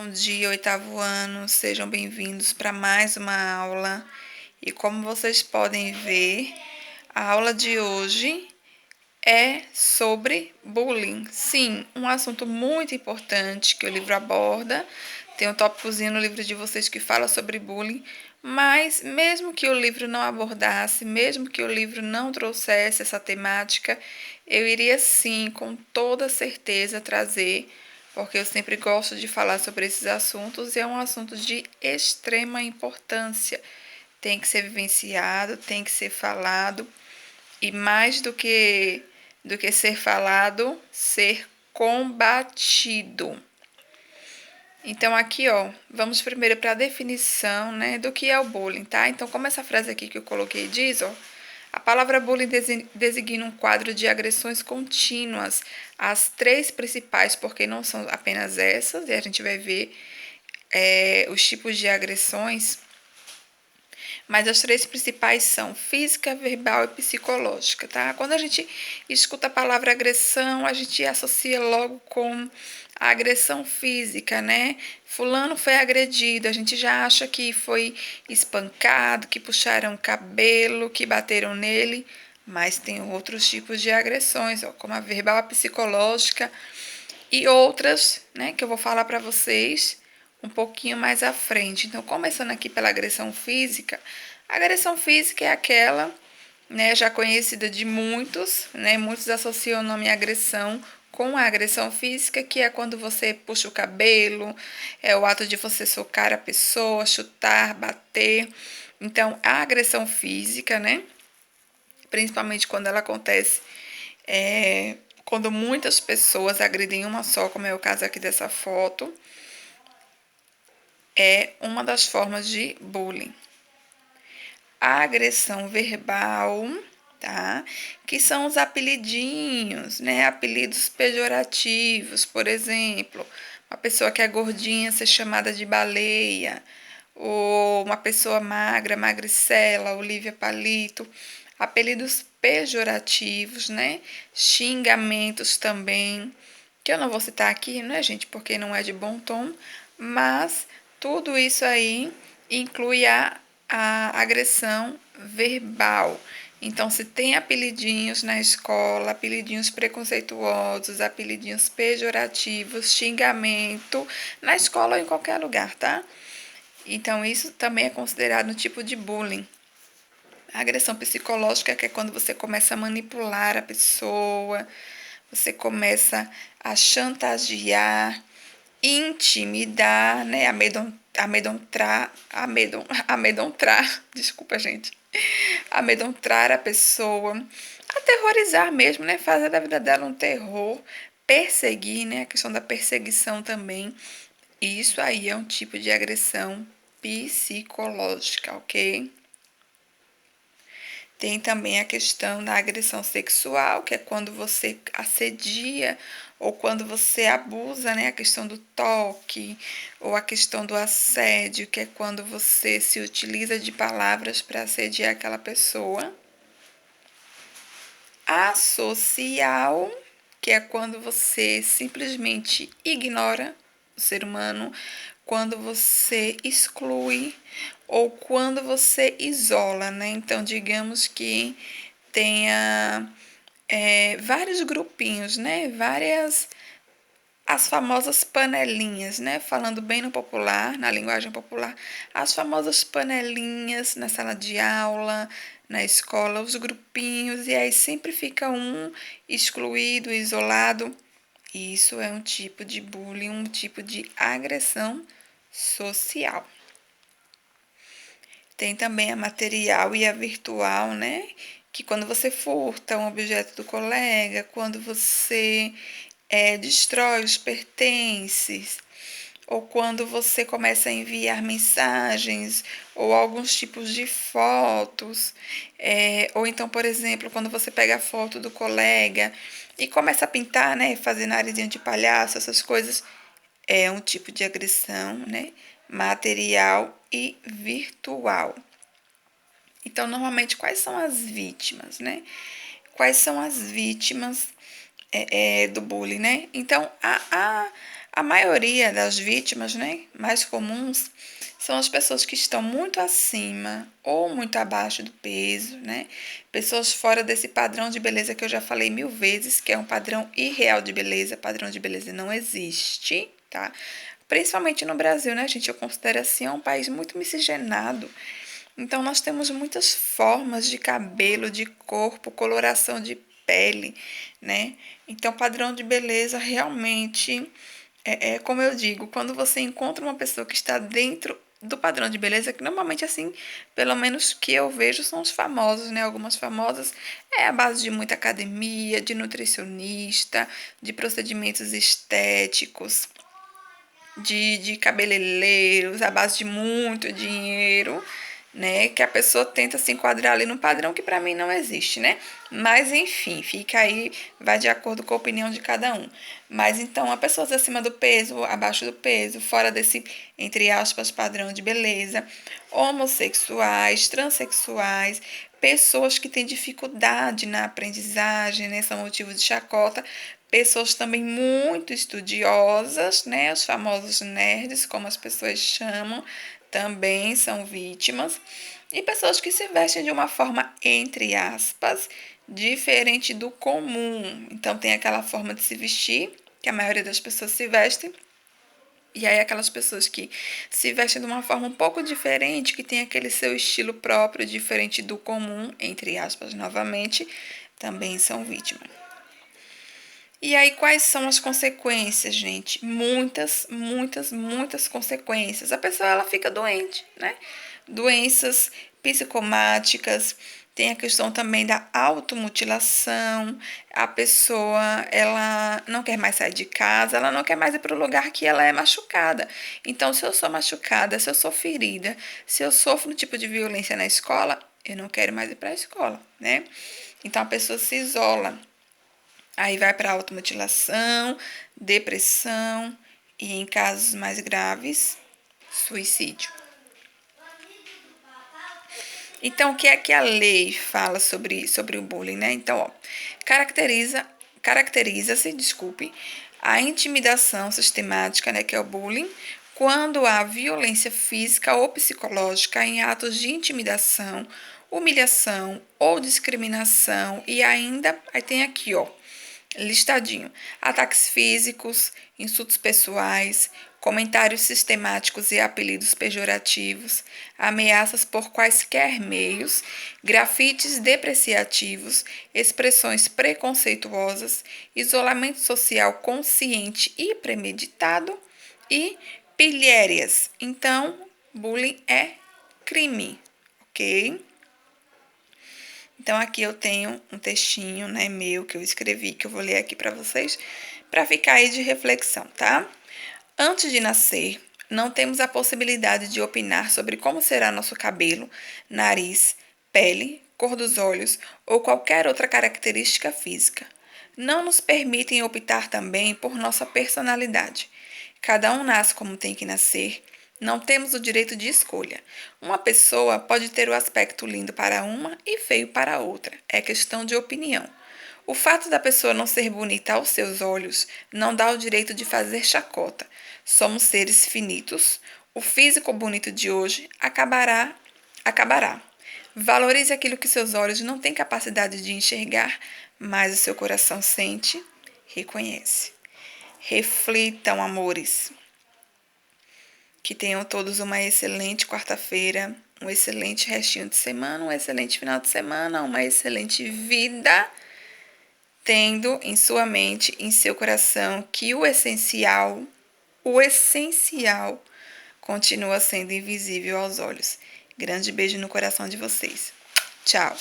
Bom dia, oitavo ano, sejam bem-vindos para mais uma aula. E como vocês podem ver, a aula de hoje é sobre bullying. Sim, um assunto muito importante que o livro aborda. Tem um tópicozinho no livro de vocês que fala sobre bullying, mas mesmo que o livro não abordasse, mesmo que o livro não trouxesse essa temática, eu iria sim, com toda certeza, trazer, porque eu sempre gosto de falar sobre esses assuntos e é um assunto de extrema importância. Tem que ser vivenciado, tem que ser falado e mais do que ser falado, ser combatido. Então aqui, ó, vamos primeiro para a definição, né, do que é o bullying, tá? Então, como essa frase aqui que eu coloquei diz, ó, a palavra bullying designa um quadro de agressões contínuas, as três principais, porque não são apenas essas, e a gente vai ver os tipos de agressões, mas as três principais são física, verbal e psicológica, tá? Quando a gente escuta a palavra agressão, a gente associa logo com a agressão física, né? Fulano foi agredido, a gente já acha que foi espancado, que puxaram o cabelo, que bateram nele, mas tem outros tipos de agressões, ó, como a verbal, a psicológica e outras, né, que eu vou falar para vocês um pouquinho mais à frente. Então, começando aqui pela agressão física, a agressão física é aquela, né, já conhecida de muitos, né, muitos associam o nome agressão com a agressão física, que é quando você puxa o cabelo, é o ato de você socar a pessoa, chutar, bater. Então, a agressão física, né, principalmente quando ela acontece quando muitas pessoas agredem uma só, como é o caso aqui dessa foto, é uma das formas de bullying. A agressão verbal, tá? Que são os apelidinhos, né? Apelidos pejorativos, por exemplo, uma pessoa que é gordinha ser chamada de baleia, ou uma pessoa magra, magricela, Olivia Palito, apelidos pejorativos, né? Xingamentos também, que eu não vou citar aqui, né, gente, porque não é de bom tom, mas tudo isso aí inclui a agressão verbal. Então, se tem apelidinhos na escola, apelidinhos preconceituosos, apelidinhos pejorativos, xingamento, na escola ou em qualquer lugar, tá? Então, isso também é considerado um tipo de bullying. A agressão psicológica, que é quando você começa a manipular a pessoa, você começa a chantagear, intimidar, né? Amedrontar, desculpa, gente. Amedrontar a pessoa, aterrorizar mesmo, né? Fazer da vida dela um terror, perseguir, né? A questão da perseguição também. Isso aí é um tipo de agressão psicológica, ok? Tem também a questão da agressão sexual, que é quando você assedia ou quando você abusa, né? A questão do toque, ou a questão do assédio, que é quando você se utiliza de palavras para assediar aquela pessoa. A social, que é quando você simplesmente ignora o ser humano, quando você exclui ou quando você isola, né? Então, digamos que tenha vários grupinhos, né? As famosas panelinhas, né? Falando bem no popular, na linguagem popular, as famosas panelinhas na sala de aula, na escola, os grupinhos, e aí sempre fica um excluído, isolado. Isso é um tipo de bullying, um tipo de agressão social. Tem também a material e a virtual, né? Que quando você furta um objeto do colega, quando você destrói os pertences, ou quando você começa a enviar mensagens ou alguns tipos de fotos, ou então, por exemplo, quando você pega a foto do colega e começa a pintar, né, fazer narizinho de palhaço, essas coisas, é um tipo de agressão, né, material e virtual. Então, normalmente, quais são as vítimas, né? Quais são as vítimas do bullying, né? Então, A maioria das vítimas, né, mais comuns, são as pessoas que estão muito acima ou muito abaixo do peso, né? Pessoas fora desse padrão de beleza que eu já falei 1000 vezes, que é um padrão irreal de beleza. Padrão de beleza não existe, tá? Principalmente no Brasil, né, gente? Eu considero assim, é um país muito miscigenado. Então, nós temos muitas formas de cabelo, de corpo, coloração de pele, né? Então, padrão de beleza realmente como eu digo, quando você encontra uma pessoa que está dentro do padrão de beleza, que normalmente, assim, pelo menos que eu vejo, são os famosos, né? Algumas famosas é a base de muita academia, de nutricionista, de procedimentos estéticos, de cabeleireiros, à base de muito dinheiro, né? Que a pessoa tenta se enquadrar ali num padrão que para mim não existe, né? Mas enfim, fica aí, vai de acordo com a opinião de cada um. Mas então, a pessoas acima do peso, abaixo do peso, fora desse, entre aspas, padrão de beleza, homossexuais, transexuais, pessoas que têm dificuldade na aprendizagem, né? São motivo de chacota. Pessoas também muito estudiosas, né? Os famosos nerds, como as pessoas chamam, também são vítimas. E pessoas que se vestem de uma forma, entre aspas, diferente do comum. Então, tem aquela forma de se vestir, que a maioria das pessoas se vestem. E aí, aquelas pessoas que se vestem de uma forma um pouco diferente, que tem aquele seu estilo próprio, diferente do comum, entre aspas, novamente, também são vítimas. E aí, quais são as consequências, gente? Muitas, muitas, muitas consequências. A pessoa ela fica doente, né? Doenças psicomáticas, tem a questão também da automutilação. A pessoa ela não quer mais sair de casa, ela não quer mais ir para o lugar que ela é machucada. Então, se eu sou machucada, se eu sou ferida, se eu sofro um tipo de violência na escola, eu não quero mais ir para a escola, né? Então, a pessoa se isola. Aí vai para automutilação, depressão e, em casos mais graves, suicídio. Então, o que é que a lei fala sobre o bullying, né? Então, ó, caracteriza-se, desculpe, a intimidação sistemática, né, que é o bullying, quando há violência física ou psicológica em atos de intimidação, humilhação ou discriminação e ainda, aí tem aqui, ó, listadinho: ataques físicos, insultos pessoais, comentários sistemáticos e apelidos pejorativos, ameaças por quaisquer meios, grafites depreciativos, expressões preconceituosas, isolamento social consciente e premeditado e pilhérias. Então, bullying é crime, ok? Então, aqui eu tenho um textinho, né, meu, que eu escrevi, que eu vou ler aqui para vocês, para ficar aí de reflexão, tá? Antes de nascer, não temos a possibilidade de opinar sobre como será nosso cabelo, nariz, pele, cor dos olhos ou qualquer outra característica física. Não nos permitem optar também por nossa personalidade. Cada um nasce como tem que nascer. Não temos o direito de escolha. Uma pessoa pode ter o aspecto lindo para uma e feio para outra. É questão de opinião. O fato da pessoa não ser bonita aos seus olhos não dá o direito de fazer chacota. Somos seres finitos. O físico bonito de hoje acabará. Valorize aquilo que seus olhos não têm capacidade de enxergar, mas o seu coração sente, reconhece. Reflitam, amores. Que tenham todos uma excelente quarta-feira, um excelente restinho de semana, um excelente final de semana, uma excelente vida, tendo em sua mente, em seu coração, que o essencial, continua sendo invisível aos olhos. Grande beijo no coração de vocês. Tchau!